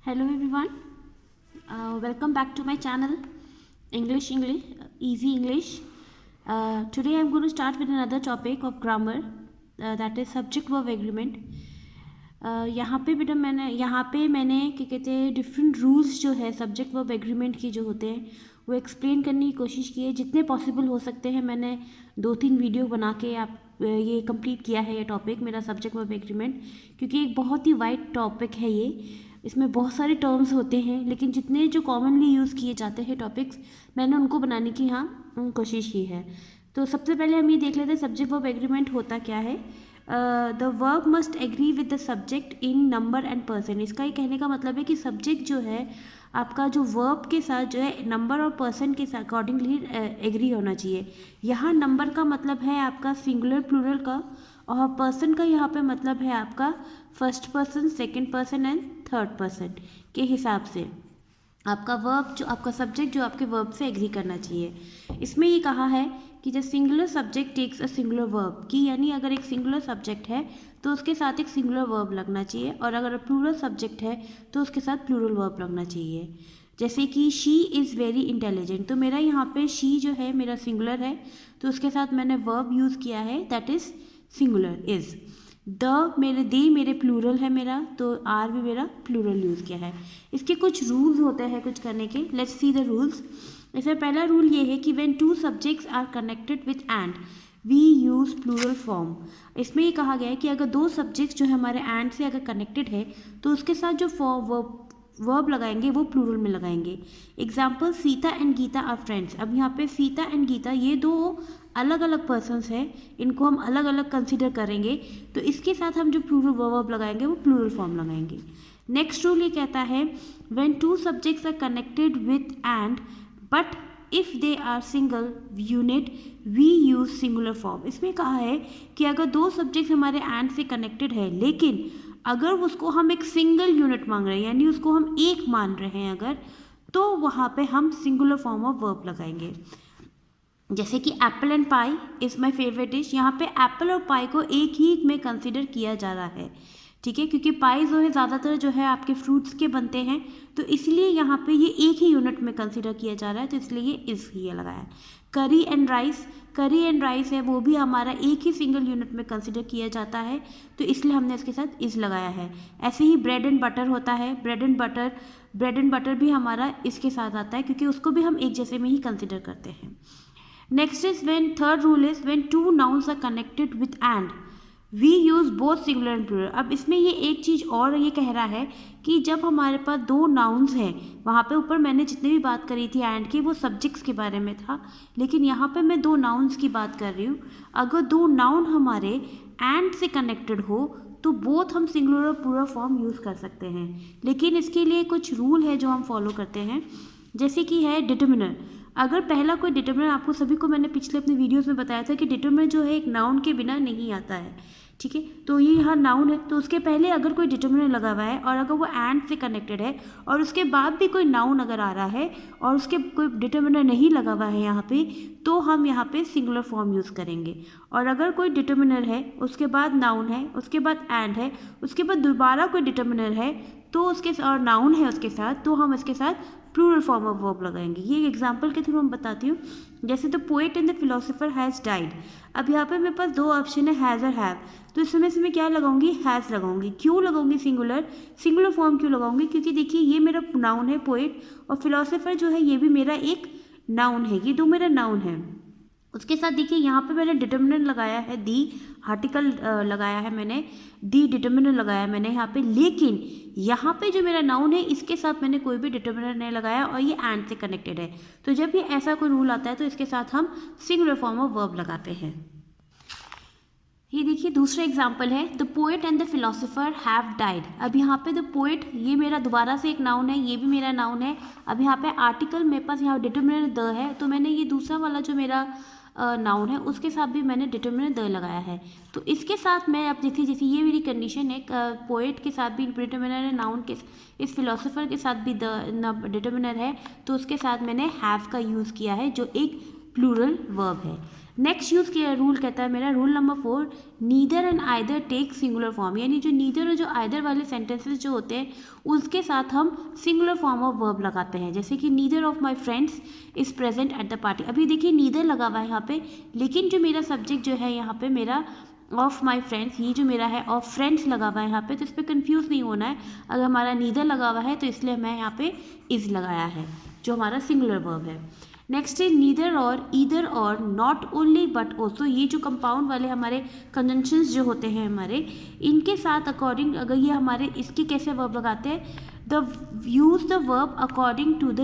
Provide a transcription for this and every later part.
Hello everyone, welcome back to my channel English Easy English. Today I'm going to start with another topic of grammar, that is subject verb agreement. यहाँ पे बेटा मैंने क्या कहते हैं different rules जो है सब्जेक्ट वर्ब एग्रीमेंट की जो होते हैं वो एक्सप्लेन करने की कोशिश की है जितने पॉसिबल हो सकते हैं। मैंने 2-3 वीडियो बना के ये कंप्लीट किया है ये टॉपिक मेरा सब्जेक्ट वर्ब एग्रीमेंट, क्योंकि एक बहुत ही वाइड टॉपिक है ये। इसमें बहुत सारे टर्म्स होते हैं लेकिन जितने जो कॉमनली यूज़ किए जाते हैं टॉपिक्स मैंने उनको बनाने की यहाँ कोशिश की है। तो सबसे पहले हम ये देख लेते हैं सब्जेक्ट वर्ब एग्रीमेंट होता क्या है। The verb must agree with the subject in number and person. इसका ये कहने का मतलब है कि सब्जेक्ट जो है आपका जो वर्ब के साथ जो है नंबर और पर्सन के साथ अकॉर्डिंगली एग्री होना चाहिए। यहाँ नंबर का मतलब है आपका सिंगुलर प्लूरल का, और पर्सन का यहाँ पे मतलब है आपका first person, second person and third person के हिसाब से आपका वर्ब जो आपका सब्जेक्ट जो आपके वर्ब से एग्री करना चाहिए। इसमें ये कहा है कि the singular subject takes a singular verb, कि यानी अगर एक सिंगुलर सब्जेक्ट है तो उसके साथ एक सिंगुलर वर्ब लगना चाहिए, और अगर प्लूरल सब्जेक्ट है तो उसके साथ प्लूरल वर्ब लगना चाहिए। जैसे कि शी इज़ वेरी इंटेलिजेंट, तो मेरा यहाँ पे शी जो है मेरा सिंगुलर है तो उसके साथ मैंने वर्ब यूज़ किया है दैट इज़ सिंगुलर इज़। मेरे प्लूरल है मेरा, तो आर भी मेरा प्लूरल यूज़ किया है। इसके कुछ रूल्स होते हैं कुछ करने के, लेट्स सी द रूल्स। इसमें पहला रूल ये है कि when two subjects are connected with and we use plural form. इसमें ये कहा गया है कि अगर दो सब्जेक्ट्स जो है हमारे एंड से अगर कनेक्टेड है तो उसके साथ जो वर्ब लगाएंगे वो प्लूरल में लगाएंगे। Example, Sita and Gita are friends. अब यहाँ पे सीता एंड गीता ये दो अलग अलग पर्सन्स हैं, इनको हम अलग अलग कंसिडर करेंगे, तो इसके साथ हम जो प्लूरल वर्ब लगाएंगे वो प्लूरल फॉर्म लगाएंगे। नेक्स्ट रूल ये कहता है when two subjects are connected with and but if they are single unit we use singular form. इसमें कहा है कि अगर दो सब्जेक्ट्स हमारे एंड से कनेक्टेड है लेकिन अगर उसको हम एक सिंगल यूनिट मांग रहे हैं यानी उसको हम एक मान रहे हैं अगर, तो वहाँ पे हम सिंगुलर फॉर्म ऑफ वर्ब लगाएंगे। जैसे कि Apple and pi is my favourite dish. यहाँ पे एप्पल और पाई को एक ही में कंसिडर किया जा रहा है, ठीक है, क्योंकि पाई जो है ज़्यादातर जो है आपके फ्रूट्स के बनते हैं, तो इसलिए यहाँ पे ये एक ही यूनिट में कंसिडर किया जा रहा है, तो इसलिए ये इज़ ही लगाया है। करी एंड राइस है वो भी हमारा एक ही सिंगल यूनिट में कंसिडर किया जाता है, तो इसलिए हमने इसके साथ इज़ लगाया है। ऐसे ही ब्रेड एंड बटर होता है, ब्रेड एंड बटर भी हमारा इसके साथ आता है क्योंकि उसको भी हम एक जैसे में ही कंसिडर करते हैं। Next is third rule is when two nouns are connected with and we use both singular and plural. अब इसमें ये एक चीज़ और ये कह रहा है कि जब हमारे पास दो नाउन्स हैं, वहाँ पे ऊपर मैंने जितनी भी बात करी थी एंड की वो सब्जेक्ट्स के बारे में था, लेकिन यहाँ पे मैं दो नाउन्स की बात कर रही हूँ। अगर दो नाउन हमारे एंड से कनेक्टेड हो तो बोथ हम सिंगुलर और प्लूरल फॉर्म यूज़ कर सकते हैं, लेकिन इसके लिए कुछ रूल है जो हम फॉलो करते हैं। जैसे कि है डिटर्मिनर। अगर पहला कोई डिटर्मिनर, आपको सभी को मैंने पिछले अपने वीडियोस में बताया था कि डिटर्मिनर जो है एक नाउन के बिना नहीं आता है, ठीक है, तो ये यहाँ नाउन है तो उसके पहले अगर कोई डिटर्मिनर लगा हुआ है और अगर वो एंड से कनेक्टेड है और उसके बाद भी कोई नाउन अगर आ रहा है और उसके कोई डिटर्मिनर नहीं लगा हुआ है यहाँ पे, तो हम यहाँ पे सिंगुलर फॉर्म यूज़ करेंगे। और अगर कोई डिटर्मिनर है उसके बाद नाउन है उसके बाद एंड है उसके बाद दोबारा कोई डिटर्मिनर है तो उसके और नाउन है उसके साथ, तो हम इसके साथ प्लूरल फॉर्म ऑफ वर्ब लगाएंगे। ये एग्जांपल के थ्रू हम बताती हूँ। जैसे the poet and the philosopher has died. अब यहाँ पे मेरे पास दो ऑप्शन है हैज़ और हैव, तो इसमें से मैं क्या लगाऊंगी, हैज़ लगाऊंगी। क्यों लगाऊंगी सिंगुलर फॉर्म क्यों लगाऊंगी, क्योंकि देखिए ये मेरा नाउन है पोएट और फिलोसोफर जो है ये भी मेरा एक नाउन है, ये दो मेरा नाउन है। उसके साथ देखिए यहाँ पे मैंने डिटर्मिनर लगाया है दी, आर्टिकल लगाया है मैंने, दी डिटर्मिनर लगाया है मैंने यहाँ पे, लेकिन यहाँ पे जो मेरा नाउन है इसके साथ मैंने कोई भी डिटर्मिनर नहीं लगाया और ये एंड से कनेक्टेड है। तो जब ये ऐसा कोई रूल आता है तो इसके साथ हम सिंगुलर फॉर्म ऑफ वर्ब लगाते हैं। ये देखिए दूसरा एग्जाम्पल है the poet and the philosopher have died. अब यहाँ पे द पोएट ये मेरा दोबारा से एक नाउन है, ये भी मेरा नाउन है। अब यहाँ पे आर्टिकल मेरे पास यहाँ डिटर्मिनर द है, तो मैंने ये दूसरा वाला जो मेरा नाउन है उसके साथ भी मैंने डिटर्मिनर द लगाया है। तो इसके साथ मैं अब देखिए जैसे ये मेरी कंडीशन है, पोएट के साथ भी डिटर्मिनर है, नाउन के इस फिलोसोफर के साथ भी द डिटर्मिनर है, तो उसके साथ मैंने हैव का यूज़ किया है जो एक प्लूरल वर्ब है। नेक्स्ट यूज किया रूल कहता है मेरा rule number 4, neither and either take singular form, यानी जो नीदर और जो आइदर वाले सेंटेंसेस जो होते हैं उसके साथ हम सिंगुलर फॉर्म ऑफ वर्ब लगाते हैं। जैसे कि neither of my friends is present at the party, अभी देखिए नीदर लगा हुआ है यहाँ पे, लेकिन जो मेरा सब्जेक्ट जो है यहाँ पे मेरा ऑफ माई फ्रेंड्स, ये जो मेरा है ऑफ फ्रेंड्स लगा हुआ है यहाँ पे, तो इस पर कन्फ्यूज़ नहीं होना है। अगर हमारा नीदर लगा हुआ है तो इसलिए मैं यहाँ पे इज लगाया है जो हमारा सिंगुलर वर्ब है। नेक्स्ट है नीदर और, ईदर और, नॉट ओनली बट ऑल्सो, ये जो कंपाउंड वाले हमारे कंजंक्शंस जो होते हैं हमारे, इनके साथ अकॉर्डिंग अगर ये हमारे इसके कैसे वर्ब लगाते हैं, the use the verb according to the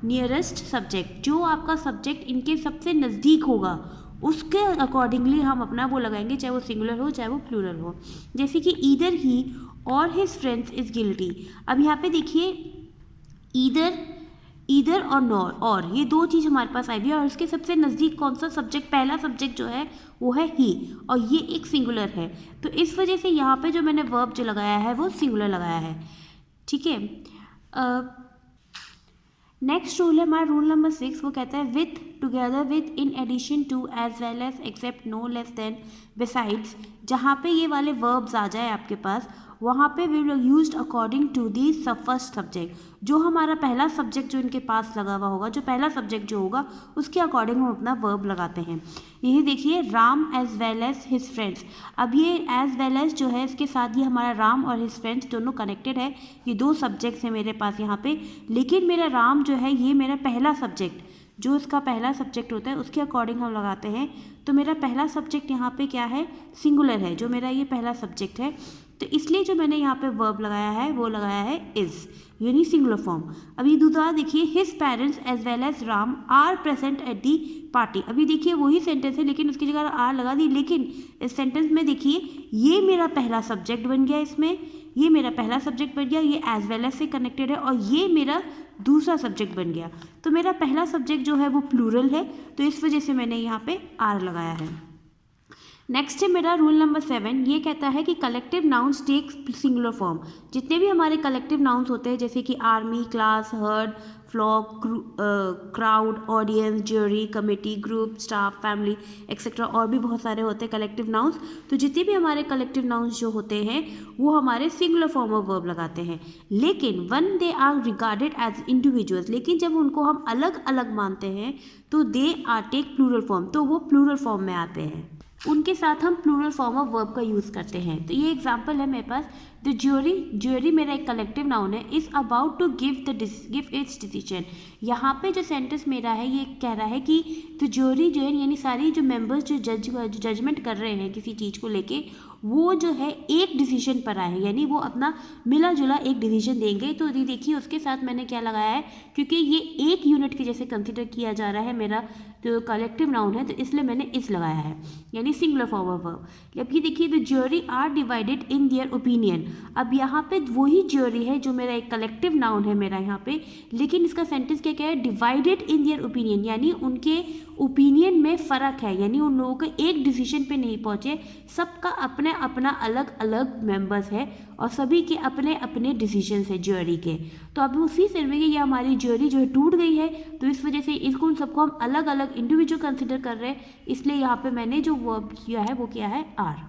nearest subject, जो आपका सब्जेक्ट इनके सबसे नज़दीक होगा उसके अकॉर्डिंगली हम अपना वो लगाएंगे, चाहे वो सिंगुलर हो चाहे वो प्लूरल हो। जैसे कि ईदर ही और हिज फ्रेंड्स इज गिल्टी, अब यहाँ पे देखिए ईदर और नॉर, और ये दो चीज़ हमारे पास आई हुई है, और इसके सबसे नज़दीक कौन सा सब्जेक्ट, पहला सब्जेक्ट जो है वो है ही, और ये एक सिंगुलर है, तो इस वजह से यहाँ पे जो मैंने वर्ब जो लगाया है वो सिंगुलर लगाया है। ठीक है, नेक्स्ट रूल है हमारा रूल नंबर 6, वो कहता है with, together with, in addition to, as well as, except, no, less than, besides, जहाँ पे ये वाले वर्ब्स आ जाए आपके पास वहाँ पे will used according to the first subject, जो हमारा पहला सब्जेक्ट जो इनके पास लगा हुआ होगा, जो पहला सब्जेक्ट जो होगा उसके अकॉर्डिंग हम अपना वर्ब लगाते हैं। यही देखिए Ram as well as his friends, अब ये एज वेल एज जो है इसके साथ ये हमारा राम और हिज फ्रेंड्स दोनों कनेक्टेड है, ये दो सब्जेक्ट्स हैं मेरे पास यहाँ पे, लेकिन मेरा राम जो है ये मेरा पहला सब्जेक्ट, जो इसका पहला सब्जेक्ट होता है उसके अकॉर्डिंग हम लगाते हैं, तो मेरा पहला सब्जेक्ट यहाँ पे क्या है, सिंगुलर है, जो मेरा ये पहला सब्जेक्ट है, तो इसलिए जो मैंने यहाँ पे वर्ब लगाया है वो लगाया है इज़, यानी सिंगुलर फॉर्म। अभी दूसरा देखिए his parents as well as Ram are present at the party, अभी देखिए वही सेंटेंस है लेकिन उसकी जगह आर लगा दी, लेकिन इस सेंटेंस में देखिए ये मेरा पहला सब्जेक्ट बन गया, इसमें ये मेरा पहला सब्जेक्ट बन गया, ये एज वेल एज से कनेक्टेड है, और ये मेरा दूसरा सब्जेक्ट बन गया, तो मेरा पहला सब्जेक्ट जो है वो प्लूरल है, तो इस वजह से मैंने यहाँ पे आर लगाया है। नेक्स्ट है मेरा रूल नंबर 7, ये कहता है कि collective nouns take singular form, जितने भी हमारे कलेक्टिव नाउन्स होते हैं जैसे कि army, class, herd, flock, crowd, audience, jury, committee, group, staff, family et cetera, और भी बहुत सारे होते हैं कलेक्टिव नाउन्स, तो जितने भी हमारे कलेक्टिव नाउन्स जो होते हैं वो हमारे सिंगुलर फॉर्म ऑफ वर्ब लगाते हैं, लेकिन when they are regarded as individuals, लेकिन जब उनको हम अलग अलग मानते हैं तो they are take plural form, तो वो प्लूरल फॉर्म में आते हैं, उनके साथ हम प्लूरल फॉर्म ऑफ वर्ब का यूज़ करते हैं। तो ये एग्जांपल है मेरे पास, द ज्यूरी मेरा एक कलेक्टिव नाउन है, is about to give its decision, यहाँ पे जो सेंटेंस मेरा है ये कह रहा है कि द ज्यूरी जो है यानी सारी जो मेंबर्स जो जजमेंट कर रहे हैं किसी चीज़ को लेके, वो जो है एक डिसीजन पर आए हैं, यानी वो अपना मिला जुला एक डिसीजन देंगे, तो ये देखिए उसके साथ मैंने क्या लगाया है, क्योंकि ये एक यूनिट के जैसे कंसिडर किया जा रहा है मेरा जो कलेक्टिव नाउन है, तो इसलिए मैंने इस लगाया है, यानी सिंगुलर फॉर्म ऑफ वर्ब। जबकि देखिए the jury are divided in their opinion, अब यहाँ पे वही ज्यूरी है जो मेरा एक कलेक्टिव नाउन है मेरा यहाँ पे, लेकिन इसका सेंटेंस क्या है, डिवाइडेड इन देयर ओपिनियन, यानी उनके ओपिनियन में फ़र्क है, यानी उन लोगों के एक डिसीजन पे नहीं पहुँचे, सबका अपने अपना अलग अलग मेंबर्स है और सभी के अपने अपने डिसीजन है ज्यूरी के। तो अब उसी से में ये हमारी ज्यूरी जो है टूट गई है, तो इस वजह से इसको सबको हम अलग अलग इंडिविजुअल कंसिडर कर रहे हैं, इसलिए यहाँ पे मैंने जो वर्ब किया है वो किया है आर।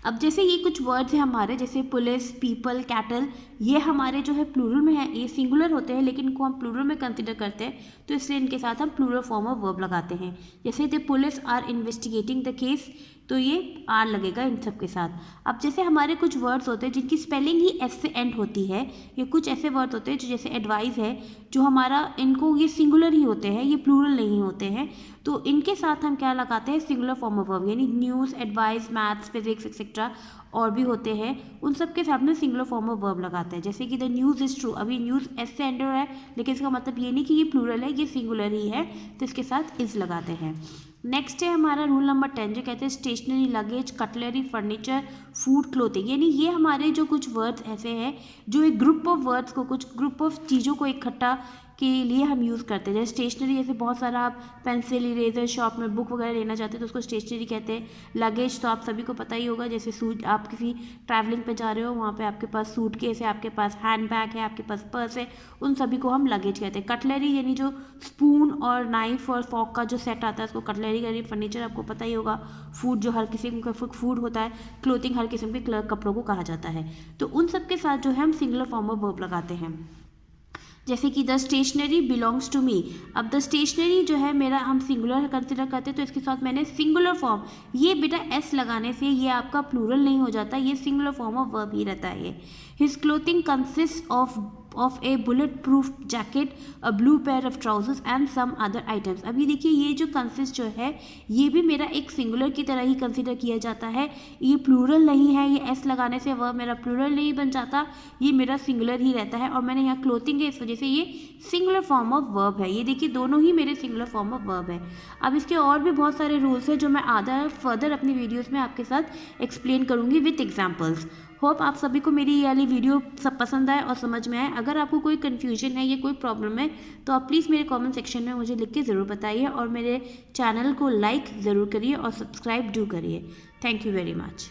अब जैसे ये कुछ वर्ड्स हैं हमारे जैसे पुलिस, पीपल, कैटल, ये हमारे जो है प्लूरल में है, ये सिंगुलर होते हैं लेकिन इनको हम प्लूरल में कंसिडर करते हैं, तो इसलिए इनके साथ हम प्लूरल फॉर्म ऑफ वर्ब लगाते हैं। जैसे the police are investigating the case, तो ये आर लगेगा इन सब के साथ। अब जैसे हमारे कुछ वर्ड्स होते हैं जिनकी स्पेलिंग ही एस से एंड होती है, ये कुछ ऐसे वर्ड होते हैं जो जैसे एडवाइस है, जो हमारा इनको ये सिंगुलर ही होते हैं, ये प्लूरल नहीं होते हैं, तो इनके साथ हम क्या लगाते हैं, सिंगुलर फॉर्म ऑफ वर्ब, यानी news, advice, maths, physics etcetera और भी होते हैं, उन सब के साथ में सिंगुलर फॉर्म ऑफ वर्ब लगाते हैं। जैसे कि द न्यूज़ इज़ ट्रू, अभी न्यूज़ एस से एंड हो रहा है लेकिन इसका मतलब ये नहीं कि ये प्लूरल है, ये सिंगुलर ही है, तो इसके साथ इज लगाते हैं। नेक्स्ट है हमारा रूल नंबर 10 जो कहते हैं stationery, luggage, cutlery, furniture, food, clothing, यानी ये हमारे जो कुछ वर्ड्स ऐसे हैं जो एक ग्रुप ऑफ वर्ड्स को, कुछ ग्रुप ऑफ चीज़ों को इकट्ठा के लिए हम यूज़ करते हैं। जैसे स्टेशनरी, जैसे बहुत सारा आप पेंसिल, इरेजर, शार्पनर, बुक वगैरह लेना चाहते हैं तो उसको स्टेशनरी कहते हैं। लगेज तो आप सभी को पता ही होगा, जैसे सूट, आप किसी ट्रैवलिंग पे जा रहे हो, वहाँ पे आपके पास सूटकेस है, आपके पास हैंड बैग है, आपके पास पर्स है, उन सभी को हम लगेज कहते हैं। कटलरी यानी जो स्पून और नाइफ और फॉर्क का जो सेट आता है उसको कटलरी कहते हैं। फर्नीचर आपको पता ही होगा। फूड, जो हर किस्म का फूड होता है। क्लोथिंग, हर किस्म के कपड़ों को कहा जाता है। तो उन सब के साथ जो है हम सिंगुलर फॉर्म ऑफ वर्ब लगाते हैं। जैसे कि the stationery belongs to me. अब द स्टेशनरी जो है मेरा हम सिंगुलर कंसिडर करते हैं, तो इसके साथ मैंने सिंगुलर फॉर्म, ये बेटा एस लगाने से ये आपका प्लूरल नहीं हो जाता, ये सिंगुलर फॉर्म ऑफ वर्ब ही रहता है। His clothing consist of a bullet proof jacket, a blue pair of trousers and some other items. अब ये देखिए, ये जो कंसिस्ट जो है ये भी मेरा एक सिंगुलर की तरह ही कंसिडर किया जाता है। ये प्लूरल नहीं है, ये एस लगाने से वर्ब मेरा प्लूरल नहीं बन जाता, ये मेरा सिंगुलर ही रहता है। और मैंने यहाँ क्लोथिंग है, इस वजह से ये सिंगुलर फॉर्म ऑफ वर्ब है। ये देखिए, दोनों ही मेरे सिंगुलर फॉर्म ऑफ वर्ब है। अब इसके और भी बहुत सारे रूल्स हैं जो मैं फर्दर अपनी वीडियोज़ में आपके साथ एक्सप्लेन करूँगी विथ एग्जाम्पल्स। होप आप सभी को मेरी ये वाली वीडियो सब पसंद आए और समझ में आए। अगर आपको कोई कन्फ्यूजन है या कोई प्रॉब्लम है तो आप प्लीज़ मेरे कमेंट सेक्शन में मुझे लिख के ज़रूर बताइए, और मेरे चैनल को लाइक ज़रूर करिए और सब्सक्राइब डू करिए। Thank you very much.